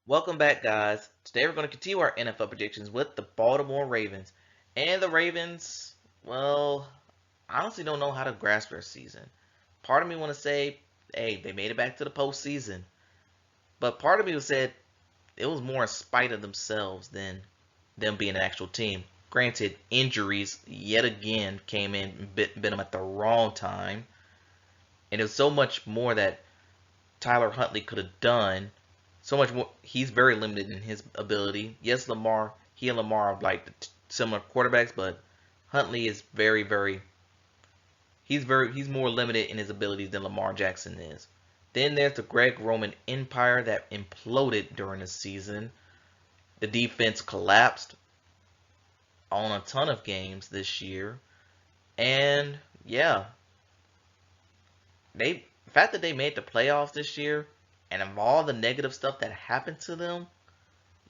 Welcome back, guys. Today we're going to continue our NFL predictions with the Baltimore Ravens. And the Ravens, well, I honestly don't know how to grasp their season. Part of me want to say, hey, they made it back to the postseason. But part of me said it was more in spite of themselves than them being an actual team. Granted, injuries yet again came in and bit them at the wrong time. And it was so much more that Tyler Huntley could have done. So much more. He's very limited in his ability. Yes, he and Lamar are like similar quarterbacks, but Huntley is he's more limited in his abilities than Lamar Jackson is. Then there's the Greg Roman empire that imploded during the season. The defense collapsed on a ton of games this year, and yeah, the fact that they made the playoffs this year, and of all the negative stuff that happened to them,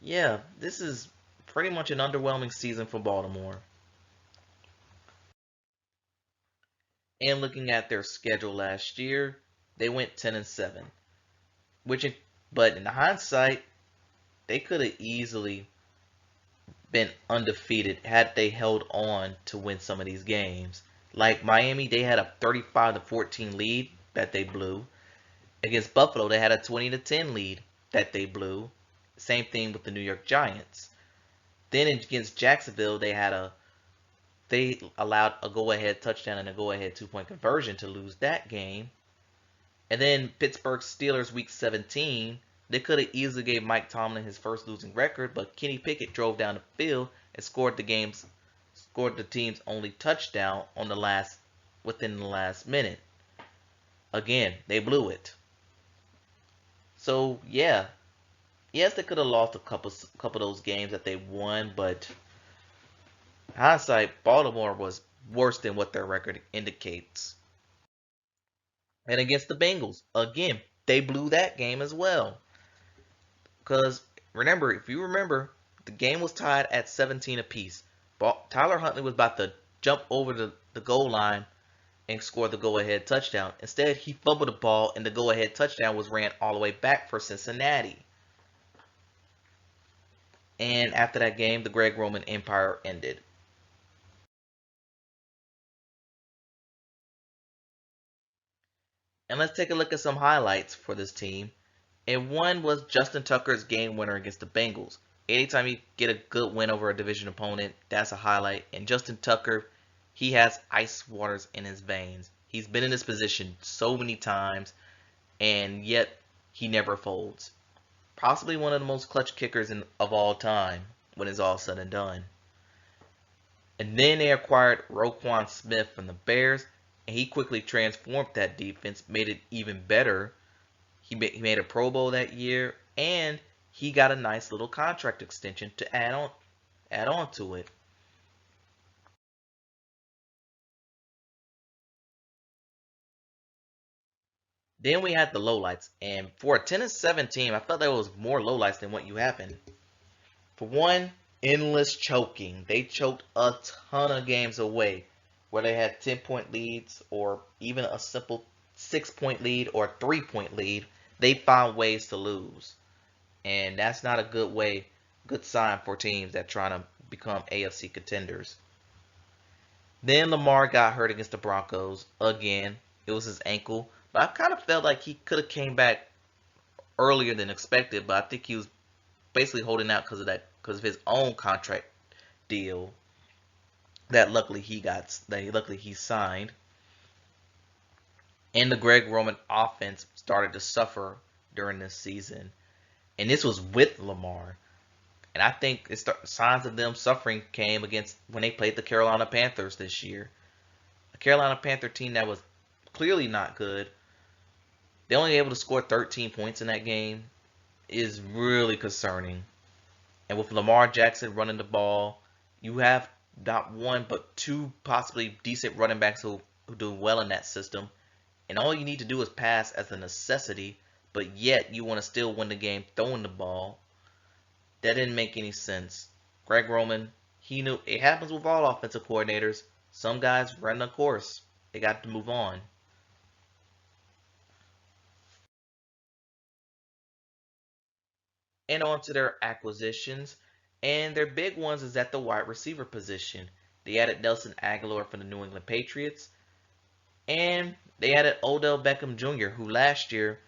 yeah, this is pretty much an underwhelming season for Baltimore. And looking at their schedule last year, they went 10 and 7, which but in hindsight, they could have easily been undefeated had they held on to win some of these games. Like Miami, they had a 35 to 14 lead that they blew. Against Buffalo, they had a 20 to 10 lead that they blew. Same thing with the New York Giants. Then against Jacksonville, they allowed a go-ahead touchdown and a go-ahead two-point conversion to lose that game. And then Pittsburgh Steelers week 17, they could have easily gave Mike Tomlin his first losing record, but Kenny Pickett drove down the field and scored the team's only touchdown within the last minute. Again, they blew it. So yeah, yes, they could have lost a couple of those games that they won, but hindsight, Baltimore was worse than what their record indicates. And against the Bengals, again, they blew that game as well. Because if you remember, the game was tied at 17 apiece. Tyler Huntley was about to jump over the goal line and score the go-ahead touchdown. Instead, he fumbled the ball, and the go-ahead touchdown was ran all the way back for Cincinnati. And after that game, the Greg Roman Empire ended. And let's take a look at some highlights for this team. And one was Justin Tucker's game winner against the Bengals. Anytime you get a good win over a division opponent, that's a highlight. And Justin Tucker, he has ice waters in his veins. He's been in this position so many times, and yet he never folds. Possibly one of the most clutch kickers of all time when it's all said and done. And then they acquired Roquan Smith from the Bears, and he quickly transformed that defense, made it even better. He made a Pro Bowl that year, and he got a nice little contract extension to add on to it. Then we had the lowlights, and for a 10 and 7 team, I felt there was more lowlights than what you happened. For one, endless choking. They choked a ton of games away, where they had 10-point leads, or even a simple 6-point lead or 3-point lead. They found ways to lose, and that's not a good sign for teams that trying to become AFC contenders. Then Lamar got hurt against the Broncos again. It was his ankle, but I kind of felt like he could have came back earlier than expected. But I think he was basically holding out because of his own contract deal luckily he signed. And the Greg Roman offense started to suffer during this season, and this was with Lamar. And I think signs of them suffering came against when they played the Carolina Panthers this year. A Carolina Panther team that was clearly not good. They only able to score 13 points in that game is really concerning. And with Lamar Jackson running the ball, you have not one but two possibly decent running backs who do well in that system. And all you need to do is pass as a necessity, but yet you want to still win the game throwing the ball. That didn't make any sense. Greg Roman, he knew it happens with all offensive coordinators. Some guys run the course. They got to move on. and onto their acquisitions. And their big ones is at the wide receiver position. They added Nelson Aguilar from the New England Patriots, and they added Odell Beckham Jr., who last year,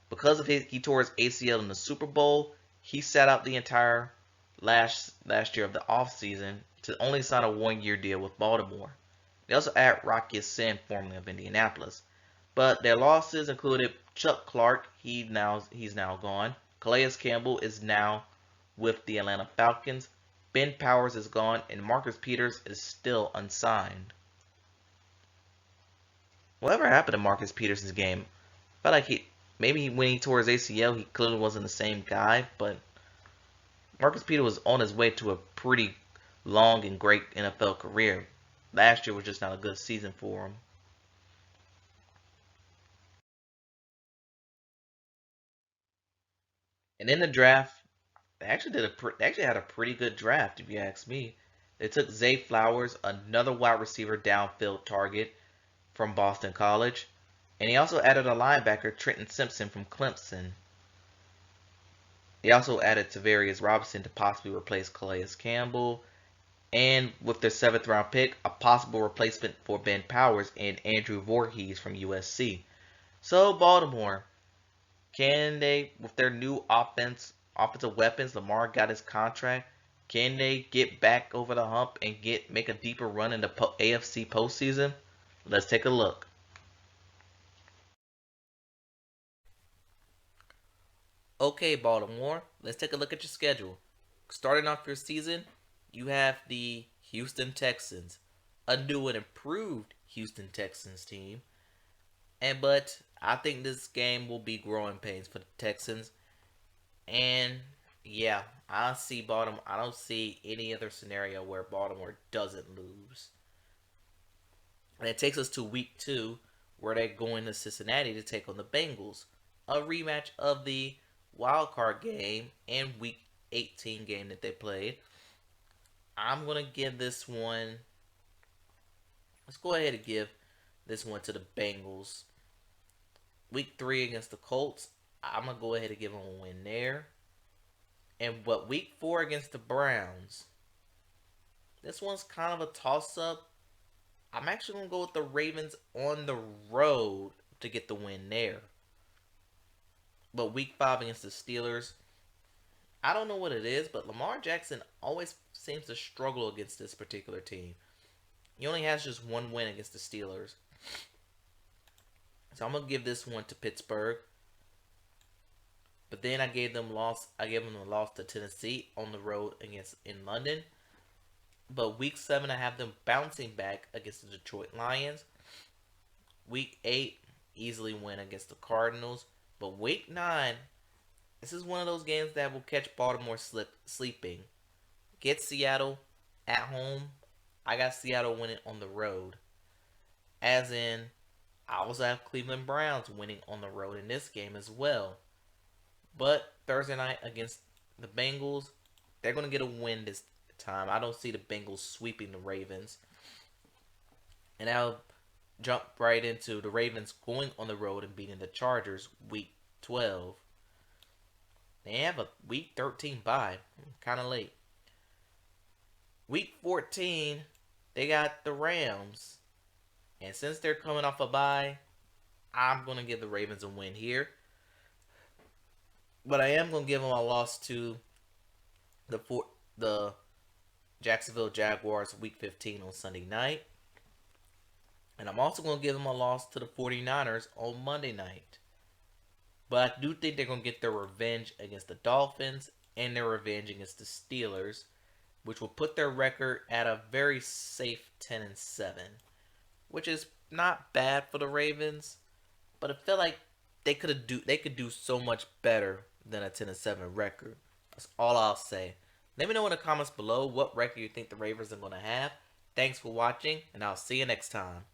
because of he tore his ACL in the Super Bowl, he sat out the entire last year of the offseason to only sign a 1 year deal with Baltimore. They also add Rocky Sin, formerly of Indianapolis. But their losses included Chuck Clark, he's now gone. Calais Campbell is now with the Atlanta Falcons. Ben Powers is gone, and Marcus Peters is still unsigned. Whatever happened to Marcus Peters' game? I felt like maybe when he tore his ACL, he clearly wasn't the same guy, but Marcus Peters was on his way to a pretty long and great NFL career. Last year was just not a good season for him. And in the draft, they actually had a pretty good draft, if you ask me. They took Zay Flowers, another wide receiver downfield target from Boston College, and he also added a linebacker, Trenton Simpson from Clemson. They also added Tavarius Robinson to possibly replace Calais Campbell, and with their seventh round pick, a possible replacement for Ben Powers and Andrew Voorhees from USC. So Baltimore, can they, with their new offensive weapons, Lamar got his contract. Can they get back over the hump and make a deeper run in the AFC postseason? Let's take a look. Okay, Baltimore, let's take a look at your schedule. Starting off your season, you have the Houston Texans, a new and improved Houston Texans team. But I think this game will be growing pains for the Texans. And yeah, I don't see any other scenario where Baltimore doesn't lose. And it takes us to week 2, where they're going to Cincinnati to take on the Bengals. A rematch of the wild card game and week 18 game that they played. I'm gonna give this one. Let's go ahead and give this one to the Bengals. Week 3 against the Colts, I'm gonna go ahead and give them a win there. And week 4 against the Browns, this one's kind of a toss up. I'm actually gonna go with the Ravens on the road to get the win there. But week 5 against the Steelers, I don't know what it is, but Lamar Jackson always seems to struggle against this particular team. He only has just one win against the Steelers. So I'm gonna give this one to Pittsburgh. But then I gave them a loss to Tennessee on the road against in London. But week 7 I have them bouncing back against the Detroit Lions. Week 8 easily win against the Cardinals. But week 9, this is one of those games that will catch Baltimore sleeping. Get Seattle at home. I got Seattle winning on the road. As in, I also have Cleveland Browns winning on the road in this game as well. But Thursday night against the Bengals, they're going to get a win this time. I don't see the Bengals sweeping the Ravens. And I'll jump right into the Ravens going on the road and beating the Chargers week 12. They have a week 13 bye. Kind of late. Week 14, they got the Rams. And since they're coming off a bye, I'm going to give the Ravens a win here. But I am going to give them a loss to the Jacksonville Jaguars week 15 on Sunday night. And I'm also going to give them a loss to the 49ers on Monday night. But I do think they're going to get their revenge against the Dolphins and their revenge against the Steelers, which will put their record at a very safe 10-7, which is not bad for the Ravens, but I feel like they could do so much better than a 10-7 record. That's all I'll say. Let me know in the comments below what record you think the Ravens are going to have. Thanks for watching, and I'll see you next time.